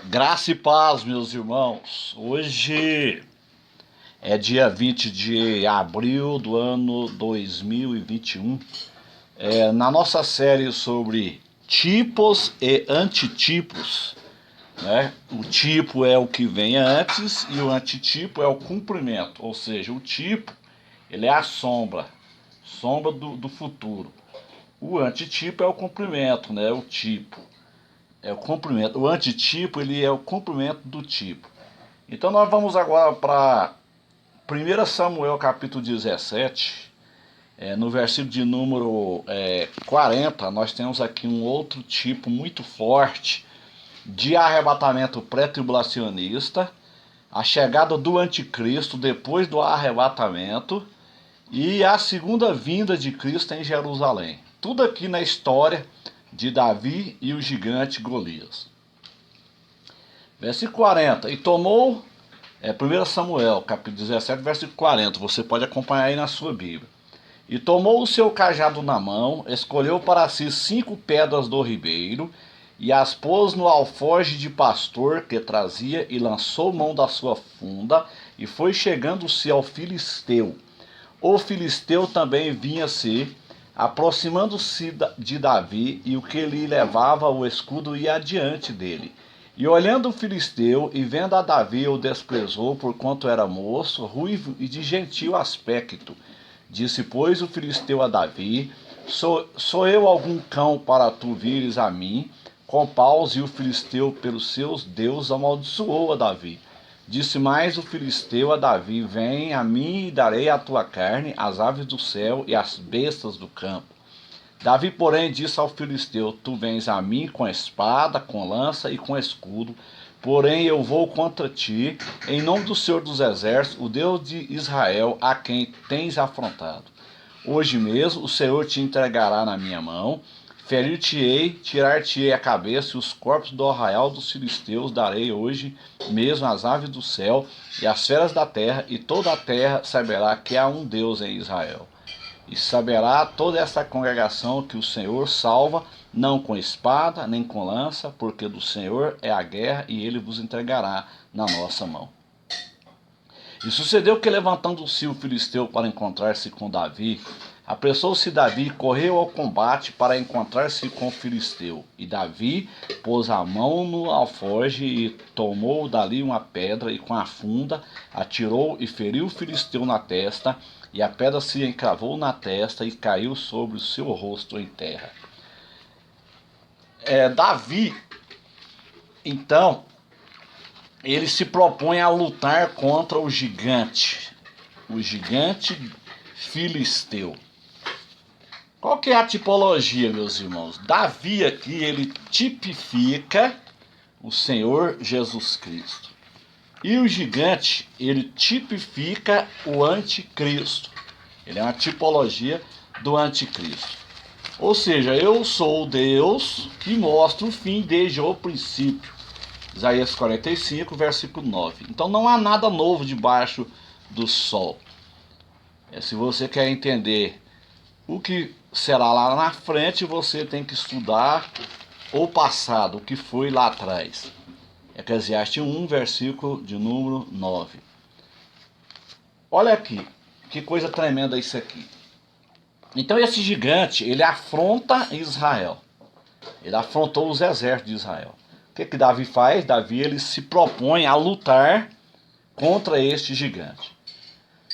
Graça e paz, meus irmãos. Hoje é dia 20 de abril do ano 2021. Na nossa série sobre tipos e antitipos, né? O tipo é o que vem antes e o antitipo é o cumprimento. Ou seja, o tipo ele é a sombra do futuro. O antitipo é o cumprimento, né? O tipo. É o comprimento. O antitipo ele é o comprimento do tipo. Então nós vamos agora para 1 Samuel capítulo 17, no versículo de número 40, nós temos aqui um outro tipo muito forte de arrebatamento pré-tribulacionista, a chegada do anticristo depois do arrebatamento e a segunda vinda de Cristo em Jerusalém. Tudo aqui na história de Davi e o gigante Golias. Versículo 40. E tomou, 1 Samuel, capítulo 17, versículo 40. Você pode acompanhar aí na sua Bíblia. E tomou o seu cajado na mão, escolheu para si 5 pedras do ribeiro, e as pôs no alforje de pastor que trazia, e lançou mão da sua funda, e foi chegando-se ao filisteu. O filisteu também vinha-se, aproximando-se de Davi, e o que lhe levava o escudo ia adiante dele. E olhando o filisteu, e vendo a Davi, o desprezou, porquanto era moço, ruivo e de gentil aspecto. Disse, pois, o filisteu a Davi, sou eu algum cão para tu vires a mim? Com paus, e o filisteu, pelos seus deuses, amaldiçoou a Davi. Disse mais o filisteu a Davi, vem a mim e darei a tua carne, as aves do céu e as bestas do campo. Davi, porém, disse ao filisteu, tu vens a mim com espada, com lança e com escudo, porém eu vou contra ti, em nome do Senhor dos Exércitos, o Deus de Israel, a quem tens afrontado. Hoje mesmo o Senhor te entregará na minha mão, ferir-te-ei, tirar-te-ei a cabeça, e os corpos do arraial dos filisteus darei hoje mesmo às aves do céu e às feras da terra, e toda a terra saberá que há um Deus em Israel. E saberá toda essa congregação que o Senhor salva, não com espada, nem com lança, porque do Senhor é a guerra, e ele vos entregará na nossa mão. E sucedeu que, levantando-se o filisteu para encontrar-se com Davi, apressou-se Davi e correu ao combate para encontrar-se com o filisteu. E Davi pôs a mão no alforje e tomou dali uma pedra, e com a funda atirou e feriu o filisteu na testa, e a pedra se encravou na testa e caiu sobre o seu rosto em terra. Davi, então, ele se propõe a lutar contra o gigante filisteu. Qual que é a tipologia, meus irmãos? Davi aqui, ele tipifica o Senhor Jesus Cristo. E o gigante, ele tipifica o anticristo. Ele é uma tipologia do anticristo. Ou seja, eu sou o Deus que mostra o fim desde o princípio. Isaías 45, versículo 9. Então não há nada novo debaixo do sol. Se você quer entender o que será lá na frente, você tem que estudar o passado, o que foi lá atrás. Eclesiastes 1, versículo de número 9. Olha aqui, que coisa tremenda isso aqui. Então esse gigante, ele afronta Israel. Ele afrontou os exércitos de Israel. O que Davi faz? Davi ele se propõe a lutar contra este gigante.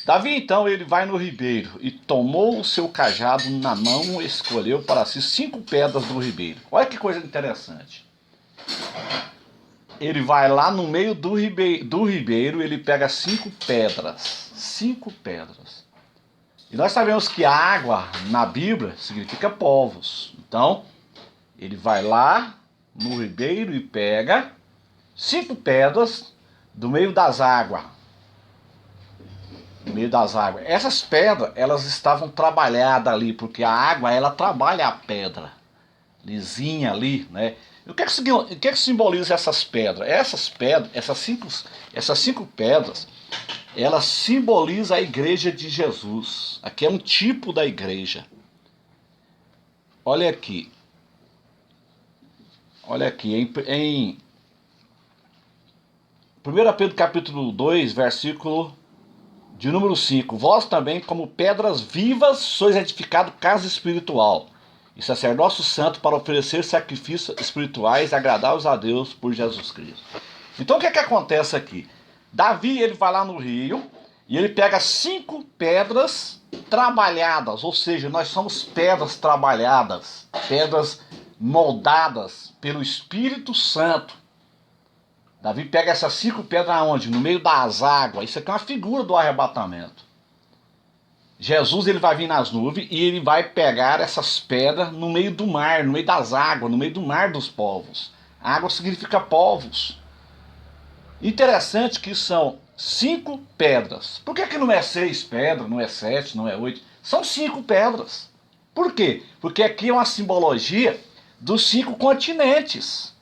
Davi então ele vai no ribeiro e tomou o seu cajado na mão, escolheu para si 5 pedras do ribeiro. Olha que coisa interessante. Ele vai lá no meio do ribeiro, ele pega 5 pedras. 5 pedras. E nós sabemos que água na Bíblia significa povos. Então, ele vai lá no ribeiro e pega 5 pedras do meio das águas. No meio das águas. Essas pedras, elas estavam trabalhadas ali, porque a água, ela trabalha a pedra. Lisinha ali, né? E o que é que simboliza essas pedras? Essas cinco pedras, elas simbolizam a igreja de Jesus. Aqui é um tipo da igreja. Olha aqui. Olha aqui, em 1 Pedro capítulo 2, versículo de número 5. Vós também, como pedras vivas, sois edificado casa espiritual e sacerdócio santo para oferecer sacrifícios espirituais agradáveis a Deus por Jesus Cristo. Então o que é que acontece aqui? Davi, ele vai lá no rio e ele pega 5 pedras trabalhadas, ou seja, nós somos pedras trabalhadas, pedras moldadas pelo Espírito Santo. Davi pega essas 5 pedras aonde? No meio das águas. Isso aqui é uma figura do arrebatamento. Jesus, ele vai vir nas nuvens e ele vai pegar essas pedras no meio do mar, no meio das águas, no meio do mar dos povos. Água significa povos. Interessante que são 5 pedras. Por que não é 6 pedras, não é 7, não é 8? São 5 pedras. Por quê? Porque aqui é uma simbologia dos 5 continentes.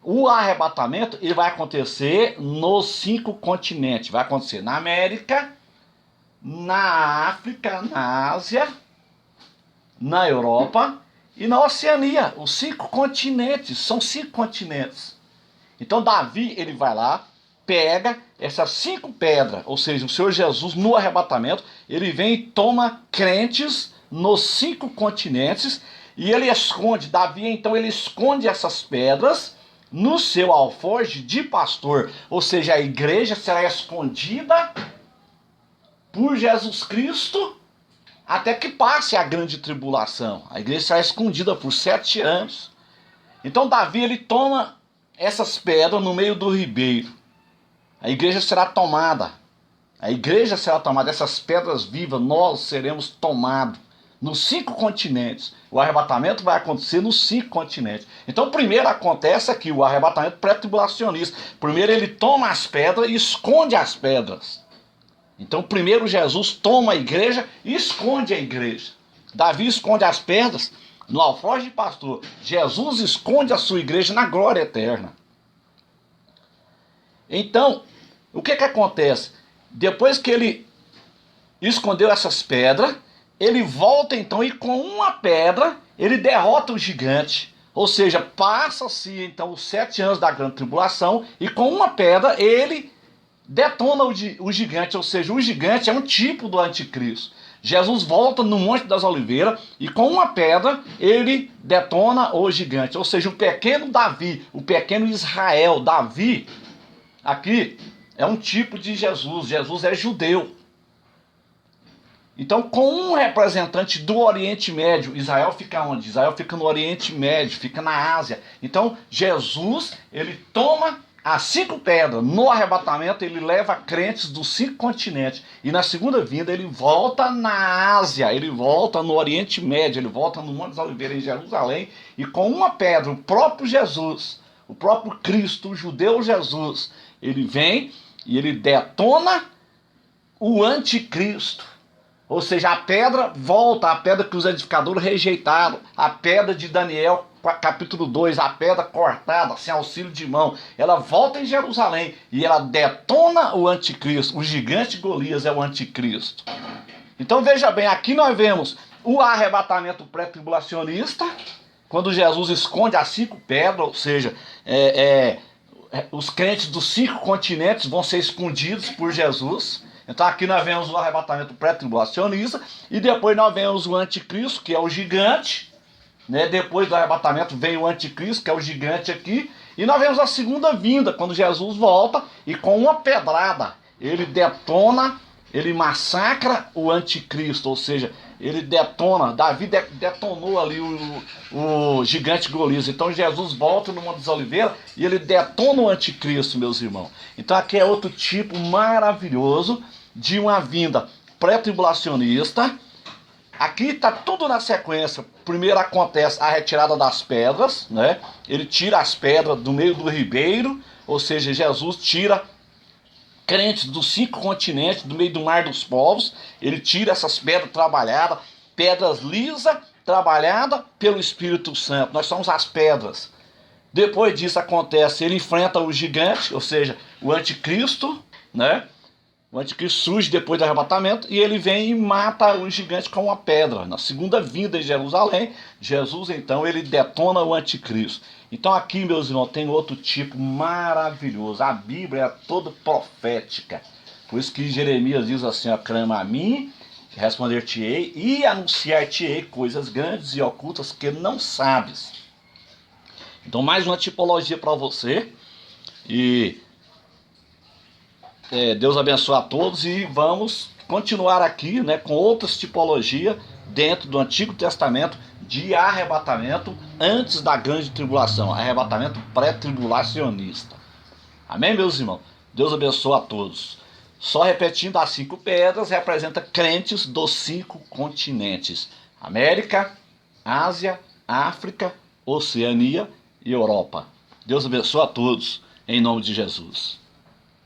O arrebatamento ele vai acontecer nos 5 continentes. Vai acontecer na América, na África, na Ásia, na Europa e na Oceania. Os 5 continentes, são 5 continentes. Então Davi, ele vai lá, pega essas 5 pedras, ou seja, o Senhor Jesus no arrebatamento, ele vem e toma crentes nos 5 continentes e ele esconde, Davi então ele esconde essas pedras no seu alforje de pastor, ou seja, a igreja será escondida por Jesus Cristo até que passe a grande tribulação. A igreja será escondida por 7 anos. Então Davi ele toma essas pedras no meio do ribeiro. A igreja será tomada. A igreja será tomada. Essas pedras vivas, nós seremos tomados nos 5 continentes. O arrebatamento vai acontecer nos 5 continentes. Então primeiro acontece aqui o arrebatamento pré-tribulacionista. Primeiro ele toma as pedras e esconde as pedras. Então primeiro Jesus toma a igreja e esconde a igreja. Davi esconde as pedras no alforje de pastor. Jesus esconde a sua igreja na glória eterna. Então, o que acontece? Depois que ele escondeu essas pedras, ele volta então e com uma pedra ele derrota o gigante. Ou seja, passa-se então os 7 anos da grande tribulação e com uma pedra ele detona o gigante. Ou seja, o gigante é um tipo do anticristo. Jesus volta no Monte das Oliveiras e com uma pedra ele detona o gigante. Ou seja, o pequeno Davi, o pequeno Israel, Davi, aqui é um tipo de Jesus. Jesus é judeu. Então, com um representante do Oriente Médio, Israel fica onde? Israel fica no Oriente Médio, fica na Ásia. Então, Jesus, ele toma as 5 pedras. No arrebatamento, ele leva crentes dos 5 continentes. E na segunda vinda, ele volta na Ásia, ele volta no Oriente Médio, ele volta no Monte das Oliveiras, em Jerusalém. E com uma pedra, o próprio Jesus, o próprio Cristo, o judeu Jesus, ele vem e ele detona o anticristo. Ou seja, a pedra volta, a pedra que os edificadores rejeitaram, a pedra de Daniel, capítulo 2, a pedra cortada, sem auxílio de mão, ela volta em Jerusalém e ela detona o anticristo. O gigante Golias é o anticristo. Então veja bem, aqui nós vemos o arrebatamento pré-tribulacionista, quando Jesus esconde as 5 pedras, ou seja, os crentes dos 5 continentes vão ser escondidos por Jesus. Então aqui nós vemos o arrebatamento pré-tribulacionista e depois nós vemos o anticristo, que é o gigante, né? Depois do arrebatamento vem o anticristo, que é o gigante aqui, e nós vemos a segunda vinda, quando Jesus volta e com uma pedrada ele detona, ele massacra o anticristo, ou seja, ele detona, Davi detonou ali o gigante Golias. Então Jesus volta no Monte das Oliveiras e ele detona o anticristo, meus irmãos. Então aqui é outro tipo maravilhoso de uma vinda pré-tribulacionista. Aqui está tudo na sequência. Primeiro acontece a retirada das pedras, né? Ele tira as pedras do meio do ribeiro, ou seja, Jesus tira crentes dos 5 continentes, do meio do mar dos povos. Ele tira essas pedras trabalhadas, pedras lisas, trabalhadas pelo Espírito Santo. Nós somos as pedras. Depois disso acontece, ele enfrenta o gigante, ou seja, o anticristo, né? O anticristo surge depois do arrebatamento e ele vem e mata o gigante com uma pedra. Na segunda vinda em Jerusalém, Jesus então ele detona o anticristo. Então aqui, meus irmãos, tem outro tipo maravilhoso. A Bíblia é toda profética. Por isso que Jeremias diz assim, ó, clama a mim, responder-te-ei e anunciar-te-ei coisas grandes e ocultas que não sabes. Então mais uma tipologia para você. E Deus abençoe a todos e vamos continuar aqui, né, com outras tipologias dentro do Antigo Testamento de arrebatamento antes da grande tribulação, arrebatamento pré-tribulacionista. Amém, meus irmãos? Deus abençoe a todos. Só repetindo, as 5 pedras representam crentes dos 5 continentes: América, Ásia, África, Oceania e Europa. Deus abençoe a todos, em nome de Jesus.